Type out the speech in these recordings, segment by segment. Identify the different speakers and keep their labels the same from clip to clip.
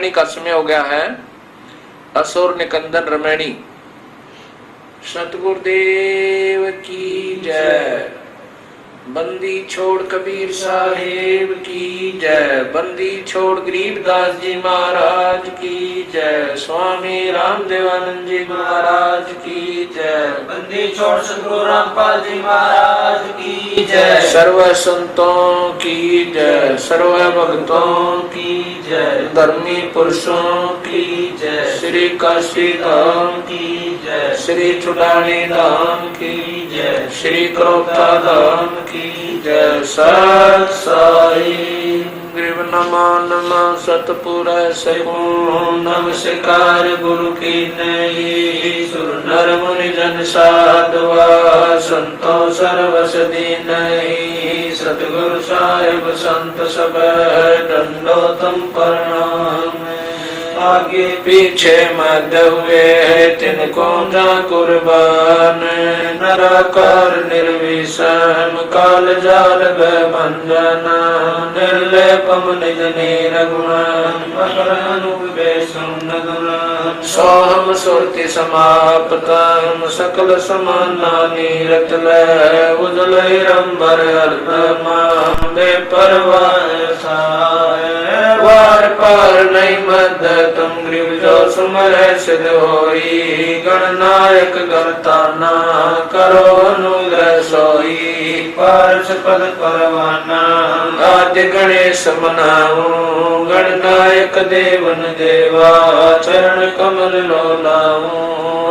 Speaker 1: वाणी का समय हो गया है। असुर निकंदन रमैनी। सतगुरुदेव की जय। बंदी छोड़ कबीर साहेब की जय। बंदी छोड़ गरीबदास जी महाराज की जय। स्वामी रामदेवानंद जी महाराज की जय।
Speaker 2: बंदी छोड़ सतगुरु रामपाल जी महाराज की जय।
Speaker 1: सर्व संतों की जय। सर्व भक्तों की जय। धर्मी पुरुषों की जय। श्री काशी धाम की जय। श्री चुड़ानी धाम की जय। श्री क्रोक्ता धाम की जय। सत साई ग्रीव नमा नमा सतपुर सगुण नमस्कार गुरु की नई। सुर नर मुनि जन साधवा संतो सर्वस दीन। सतगुरु साहिब संत सब दंडोतम प्रणाम। आगे पीछे मध्य हुए तिनको जा कुर्बान। नराकार निर्विषम काल जाल भंजन। निर्लेपम निज निरगुण सोहम सुरति समाप्तम सकल समाना नीरत उजल रंबर वार पार नहीं मद तुम ग्रीव जो सुमर सिद्ध होई। गणनायक गणताना करो अनुग्रह सोई। पार्श पद परवाना आद्य गणेश मनाऊं। गणनायक देवन देवा चरण कमल लोलाऊं।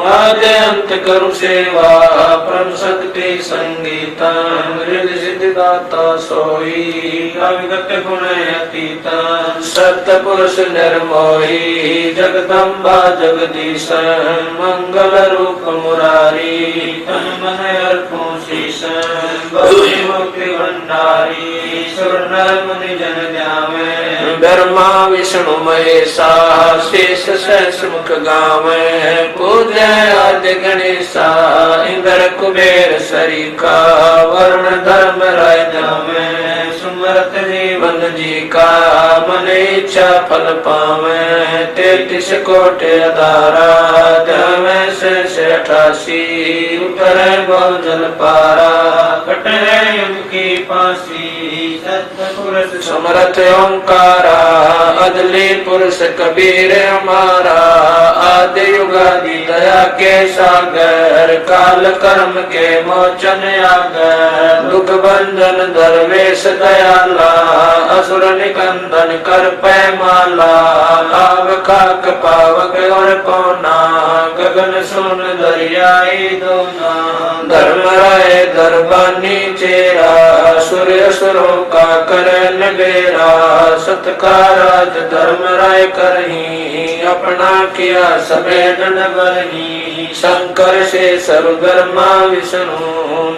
Speaker 1: आद्य अंत करुँ सेवा परम शक्ति संगीता। हृदय सिद्धि दाता सोई अविगत गुण अतीता। सत्य पुरुष निर्मोही जगदम्बा जगदीश। मंगल रूप मुरारी तन मन अर्पण शीश। मुक्ति भंडारी सुर नर मुनि जन ध्यावे। ब्रह्मा विष्णु महेशा शेष सहस मुख गावे। पूज्य आद्य गणेशा इंद्र कुबेर सरीखा। वरुण धर्म राय जावे। सुमरत जीवन जी का मन इच्छा फल पावे। 33 कोटि अधारा जमे से 88। उतरे बहु जल पारा कटे युग की फांसी। सत्पुरुष समरथ ओंकारा अदली पुरुष कबीर हमारा। आदि युगादि दया के सागर काल कर्म के मोचन आगर। दुख भंजन दरवेश दयाला असुर निकंदन कर पैमाला। आव खाक पावक और पौना गगन सुन दरियाई दोना। धर्म राय दरबानी चेरा सूर्य सुरों का करन बेरा। सत्काराज धर्म राय करही अपना किया सबे नन बरही। शंकर से सर्वधर्मा विष्णु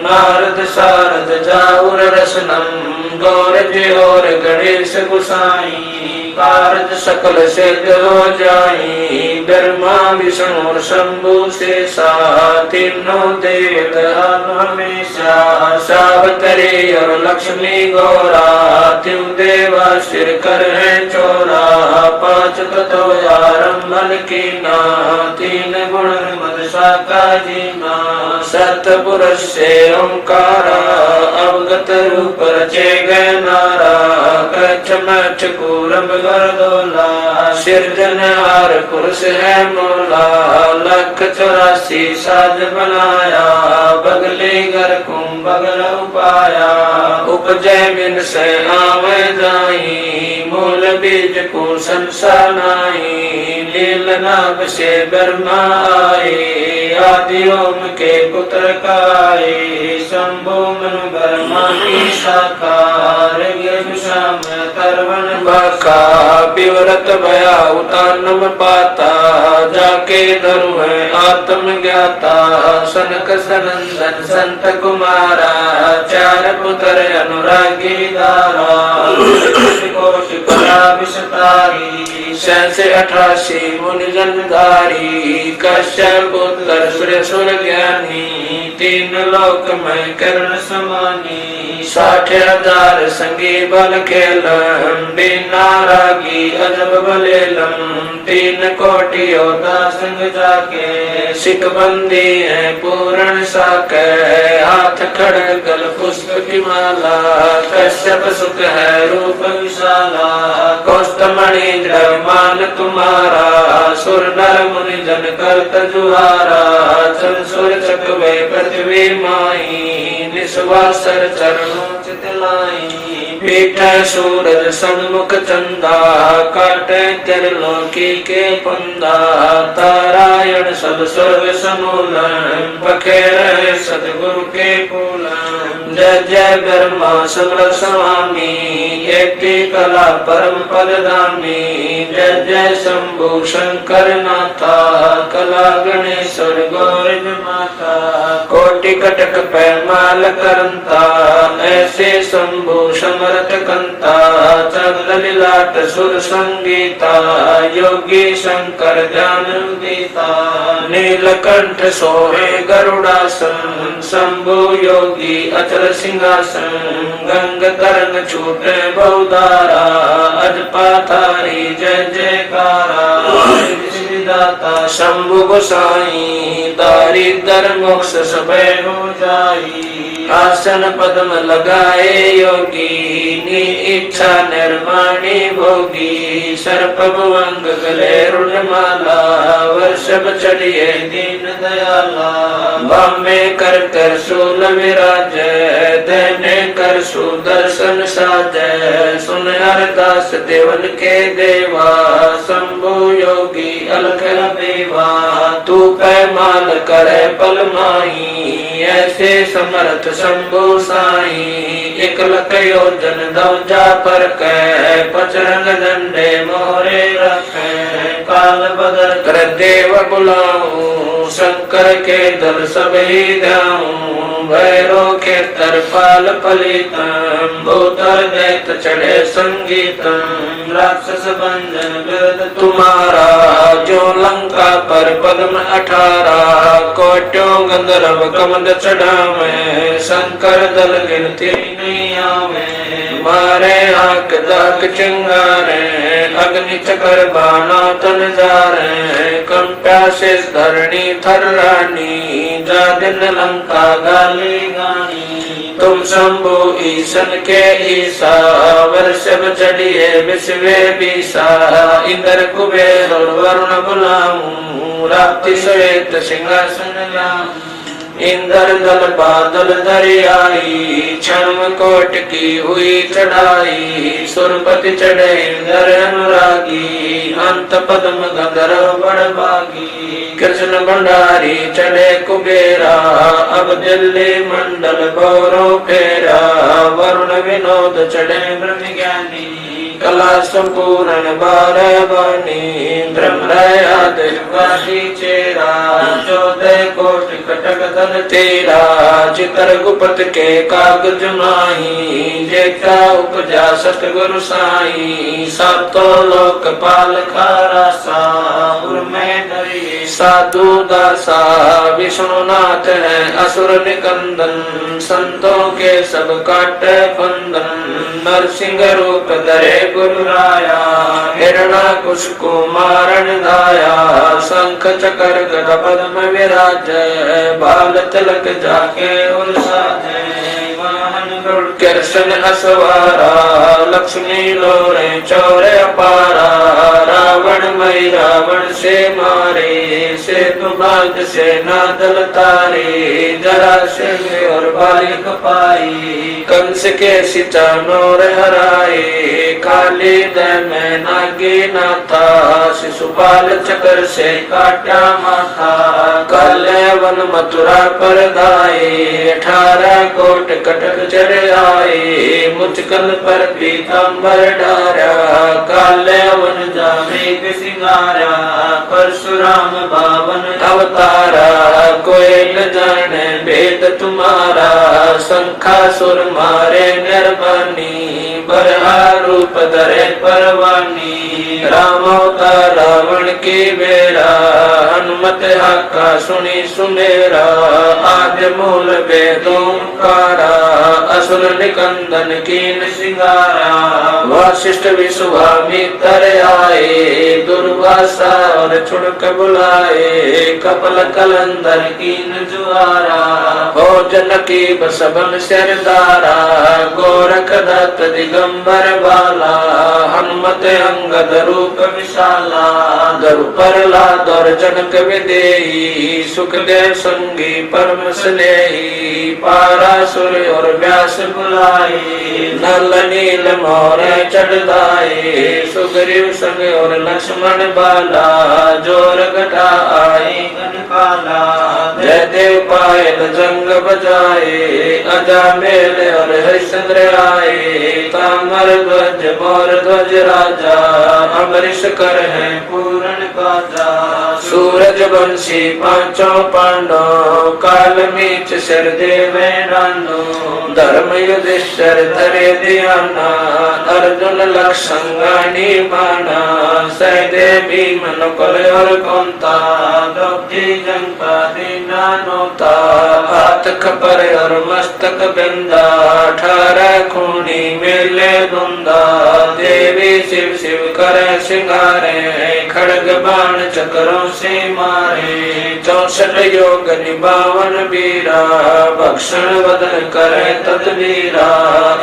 Speaker 1: नारद शारद जाऊर रसनम। गौर जी और गणेश गुसाई कारज सकल सिद्ध हो जाई। ब्रह्मा विष्णु और शंभु शेषा तीनों देवता हमेशा। सावतरी और लक्ष्मी गौरा त्यों देवा सिर कर है चोरा। 5 तत्व आरंभन की ना 3 गुण मद शाखा जीना। सतपुरुष से ओंकारा अवगत रूप रचे गए नारा। कच्छ मच्छ कूरम गर्दोला सिरजनहार पुरुष है मोला। 184 साज बनाया बगले घर कुम बगल उपाया। उपजय बिन से आवे जाई मूल बीज को संसानाई। लील नाभ से ब्रह्मा आए आदि ओम के पुत्र काए। शंभु मनु ब्रह्मा की शाखा श्याम तरवन बाका। विवरत भया उतानम पाता जाके धरु है आत्म ज्ञाता। सनक सनंदन संत कुमारा 4 पुत्र अनुरागी दारा। कोश कला विषतारी 88 मुनि जनधारी। कश्यप पुत्र सूर्य सुर ज्ञानी 3 लोक में कर्ण समानी। 60,000 संगी बल खेल बिना रागी
Speaker 2: गजब बलेलम, 3 कोटि योद्धा संग जाके, सिख बंदी है पूर्ण साके, हाथ खड़ग गल पुष्प की माला, कश्यप सुख है रूप विशाला, कौस्तमणि दृढ़ मान तुम्हारा, सुर नर मुनि जन करत जुहारा, चल सुर चकवे पृथ्वी माई, निस्वासर चरणों चित लाई, पीठ सूरज सन्मुख चंदा, काटे त्रिलोकी के पंदा, तारायण सब स्वर्ग समूलन, बखेर सदगुरु के पूलन, जय जय ब्रह्मा समर स्वामी, एति कला परम पद धामी, जय जय शंभु शंकर नाथा, कला गणेश्वर गौर माता, कोटि कटक पैमाल करंता, ऐसे शंभु समर्थ कंता, चंद्र लीलाट सुर संगीता, योगी शंकर ज्ञान दीता, नीलकंठ सोहे गरुड़ासन, शंभु योगी अचल सिंहासन, गंग तरंग छूटे बहुधारा, अजपातारी जय जयकारा, दाता शंभु गोसाई, दारिद्र मोक्ष सबे हो जाई, आसन पद्म लगाए योगी, नी इच्छा निर्माणी भोगी, सर्प भुवंग गले रुणमाला, वर्षभ चढ़िए दीन दयाला, बामे कर कर शूल विराज, देने कर सुदर्शन साजय, सुन अरदास देवन के देवा, शंभु योगी अलख देवा, तू पैमाल करे पल माही, ऐसे समर्थ शंभु साई, 1 लख योजन दौजा पर कै, पचरंग झंडे मोरे रखे, काल बदल कर देव बुलाऊं, शंकर के दल सभी ध्याऊं, भैरो के तरपाल फलितम, भूतर दैत चढ़े संगीतम, राक्षस भंजन विरद तुम्हारा, जो लंका पर पद्म 18, कोट्यों गंधर्व कमंड चढ़ावे, शंकर दल गिनती नहीं आवे, मारे आंख दाक चिंगारे, अग्नि चकर बाणा तन जारे, कंप्या से धरणी थर्रानी, जा दिन लंका गाली गानी, तुम शंभु ईशन के ईसा, वर्षभ चढ़िए विश्वे बीसा, इंद्र कुबेर और वरुण बुलाऊं, राप्ति श्वेत सिंहासन लाऊं, इंद्र दल बादल दरियाई, क्षण कोट की हुई चढ़ाई, सुरपति चढ़े इंद्र अनुरागी, अंत पद्म गंधर्व बड़भागी, कृष्ण भंडारी चढ़े कुबेरा, अब दिल्ली मंडल गौरव फेरा, वरुण विनोद चढ़े ब्रह्म ज्ञानी, कला संपूर्ण बारह बानी, ब्रह्मरायादि चेरा, 14 कोटि कटक धन तेरा, चितर गुपत के कागज माही, जेका उपजा सतगुरु साई, सातों लोक पाल खारासा, में डरिए साधु दासा, विष्णुनाथ है असुर निकंदन, संतों के सब काटे फंदन, नरसिंह रूप धरे गुरु राया, हिरणाकुश को मारण दाया, शंख चक्र गदा पद्म विराज, बाल तिलक जाके उलसाजे, वाहन गरुड़ कृष्ण असवारा, लक्ष्मी लोरे चौरे अपारा, रावण मई रावण से मारे, सेतु बाग से नादल तारे, जरा सिंह और बालिक पाई, कंस के सिचा नोर हराए, काली दय में नागी नाथा, शिशुपाल चक्र से काटा माथा, काले वन मथुरा पर दाए, 18 कोट कटक चढ़ आए, मुचकल पर पीताम्बर डारा, काले वन जामे के सिंगारा, परशुराम बावन अवतारा, कोई न जाने भेद तुम्हारा, शंखासुर मारे निर्बानी, बरहा रूप धरे परवानी, राम अवतार रावण की बेरा, हनुमत हाका सुनी सुमेरा, आद्य मूल वेदों कारा, असुर निकंदन कीन सिंगारा,
Speaker 1: वशिष्ठ विश्वामित्र आए, दुर्वासा और चुड़क बुलाए, कपल कलंदर कीन जुआरा, हो जनकी बसबन सरदारा, गोरख दत्त दिगंबर बाला, हनुमत अंगद रूप विशाला, दरु प्रहलाद और जनक विदेही, सुखदेव संगी परम स्नेही, पारासुर और व्यास बुलाए, नल नील मोर चढ़ाए, सुग्रीव संग और लक्ष्मण बाला, जोर घटा आए काला, जय देव पायल जंग बजाए, अजा मेल और हरिश्चंद्र आए, तामर ध्वज मोर ध्वज राजा, अमरीश कर है पूर्ण काजा, सूरज वंशी पांचों पांडव, काल मीच सिर देवे रानो, धर्म युधिष्ठिर धरे ध्याना, अर्जुन लक्षंगानी बाणा, सहदेव भीम नकुल और कुंता, द्रौपदी जंका दीना नोता, हाथ खपर और मस्तक बिंदा, 18 खूनी मेले धुंदा, देवी शिव शिव करे सिंगारे, खड़ग बाण चक्रों से मारे, 64 योग निभावन वीरा, भक्षण वदन करे तदवीरा,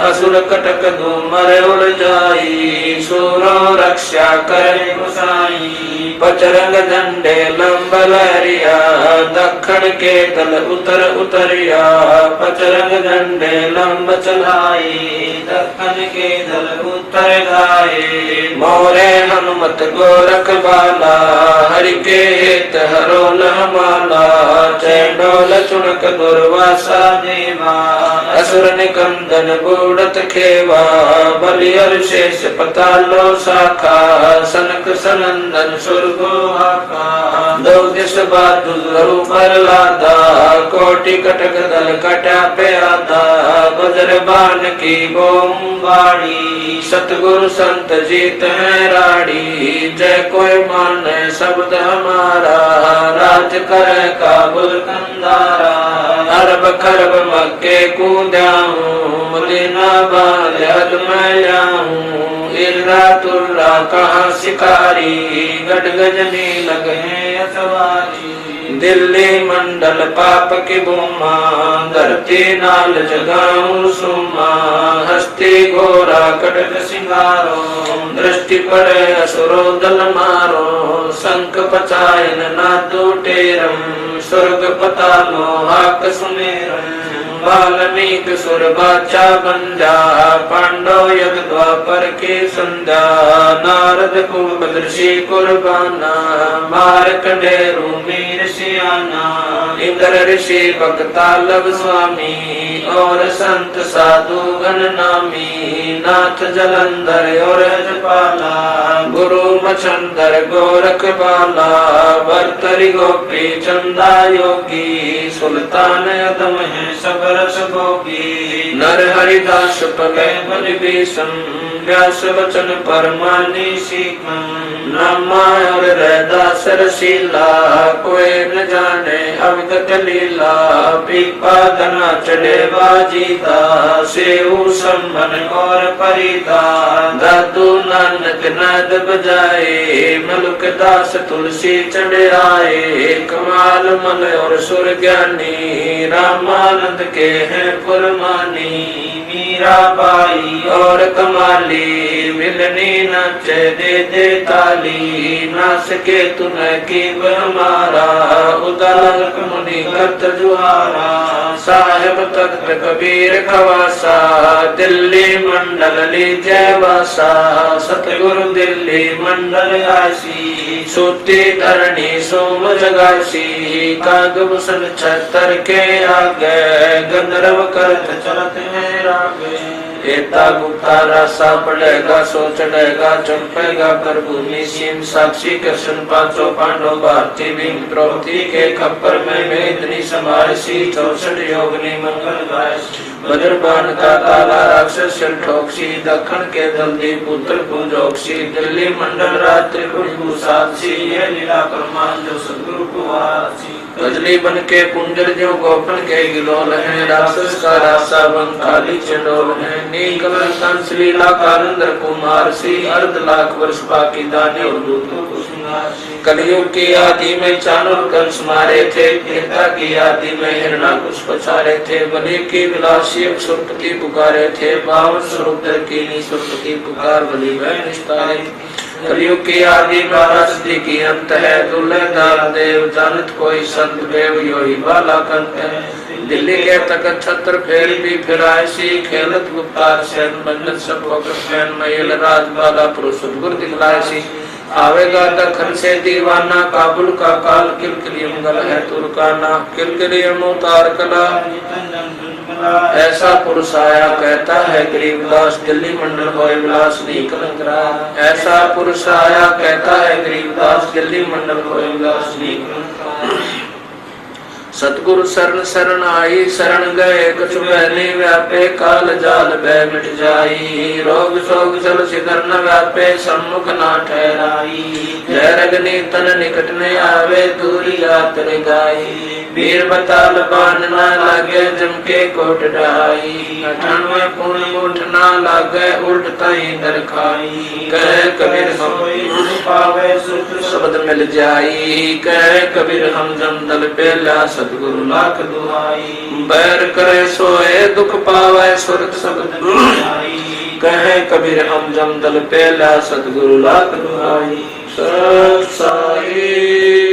Speaker 1: असुर कटक धूमर उड़ जाई, सूरो रक्षा करे गुसाई, पचरंग झंडे लंब लहरिया, दक्षिण के तल उतर उतरिया, पचरंग झंडे लंब चलाई, दक्षिण के तल उतर गाये, मोरे हनुमत गोरख बाला, हरि के हित हरोल माला, चैंडोल चुनक दुर्वासा देवा, असुर निकंदन बूढ़त खेवा, बलि और शेष पतालो शाखा, सनक सनंदन सुरगो हाका, दो दिस बहादुर प्रहलादा, कोटि कटक दल कटा पे आदा, वज्र बाण की बोम बाड़ी, सतगुरु संत जीत है राड़ी, जय कोई माने शब्द हमारा, राज करे काबुल कंदारा, अरब खरब मक्के कूदाऊं, मदीना बाल हद मैं जाऊं, इर्रा तुर्रा कहाँ शिकारी, गढ़ गजनी लगे सवारी, दिल्ली मंडल पाप की भूमा, धरती नाल जगाऊं सुमा, हस्ती घोरा कटक सिंगारो, दृष्टि पड़े असुरो दल मारो, शंख पचायन नादो टेरम, स्वर्ग पतालो हाक सुमेरम, वाल्मीक सुर बाचा बंजा, पांडव यज्ञ द्वापर के संध्या, नारद कुल ऋषि कुर्बाना, मार्कंडेय मीर सियाना, इंद्र ऋषि भक्तालब स्वामी, और संत साधु गण नामी, नाथ जलंधर और रजपाला, गुरु मछंदर गोरख बाला, भर्तरी गोपी चंदा योगी, सुल्तान अदम है सब रस भोगी, नर हरिदास पगे बलि भीषम, व्यास वचन परमानी सीखम, नामा और रैदास रसीला, कोई न जाने अवगत लीला, पीपा गना चढ़े बाजीता, सेऊ संबन गौर परिता, दादू नानक नाद बजाए, मलुक दास तुलसी चढ़े आए, कमाल मल और सुर ज्ञानी, रामानंद के हैं पुरमानी, मीरा बाई और कमाली, मिलनी नचे दे दे ताली, नास के तुने की हमारा, उदालक मुनि करत जुहारा, साहेब तख्त कबीर खवासा, दिल्ली मंडल लीजय वासा, सतगुरु दिल्ली मंडल आसी, सूती धरणी सोम जगासी, काग भूषण छतर के आगे, गंधर्व करत चलत है रागे, एता गुप्ता रासा पड़ेगा सो चढ़ेगा, चंपेगा कर भूमि सीम, साक्षी कृष्ण पांचों पांडव, भारती भीम द्रौपदी के खप्पर में वेदनी समारसी, 64 योगनी मंगल गायसी, वज्रपान का ताला राक्षस सिर ठोकसी दक्षिण के दल्दी पुत्र पूजोक्सी दिल्ली मंडल रात्रि भूषासी
Speaker 2: ये लीला परमान जो सदगुरु को आसी
Speaker 1: कजली बन के कुंजर जो गोपन के गिलोल है राक्षस का रासा बन काली चंडोल है नीकल कंस लीला कालंदर कुमार सी अर्ध लाख वर्ष बाकी दानी और दूतों को कलयुग की आदि में चाणूर कंस मारे थे त्रेता की आदि में हिरणाकुश पछारे थे बलि की विलासी सुरपति पुकारे थे बावन स्वरूप की सुरपति पुकार बलि वह निस्तारे कलयुग की आदि बारासती की अंत है दुल्हेदार देव जानत कोई संत देव यो ही बाला कंत है दिल्ली के तक छत्र फेर भी फिराए सी खेलत गुप्तार सैन बंदत सब फैन महिल राज बाला पुरुष गुर दिखलाए सी आवेगा दखन से दीवाना काबुल का काल किलकिलियम गल है तुर्काना किलकिलियम उतार कला ऐसा पुरुष आया कहता है गरीबदास दिल्ली मंडल होए विलास नहीं कलंकरा ऐसा पुरुष आया कहता है गरीबदास दिल्ली मंडल होए विलास नहीं कलंकरा सतगुरु शरण शरण आई शरण गए कछु बहने व्यापे काल जाल बह मिट जाई रोग शोक जल सिधर न व्यापे सम्मुख ना ठहराई जय रगनी तन निकट न आवे दूरी यात्र गाई वीर बताल बान न लागे जम के कोट ढाई 98 पूर्ण मुठ न लागे उल्ट तई दर खाई कह कबीर हम पावे सुख शब्द मिल जाई कह कबीर हम जम दल पेला सतगुरु लाख दुहाई बैर करे सोए दुख पावे सुरत शब्द दुहाई कहे कबीर हम जम दल पेला सतगुरु लाख दुहाई सत साई।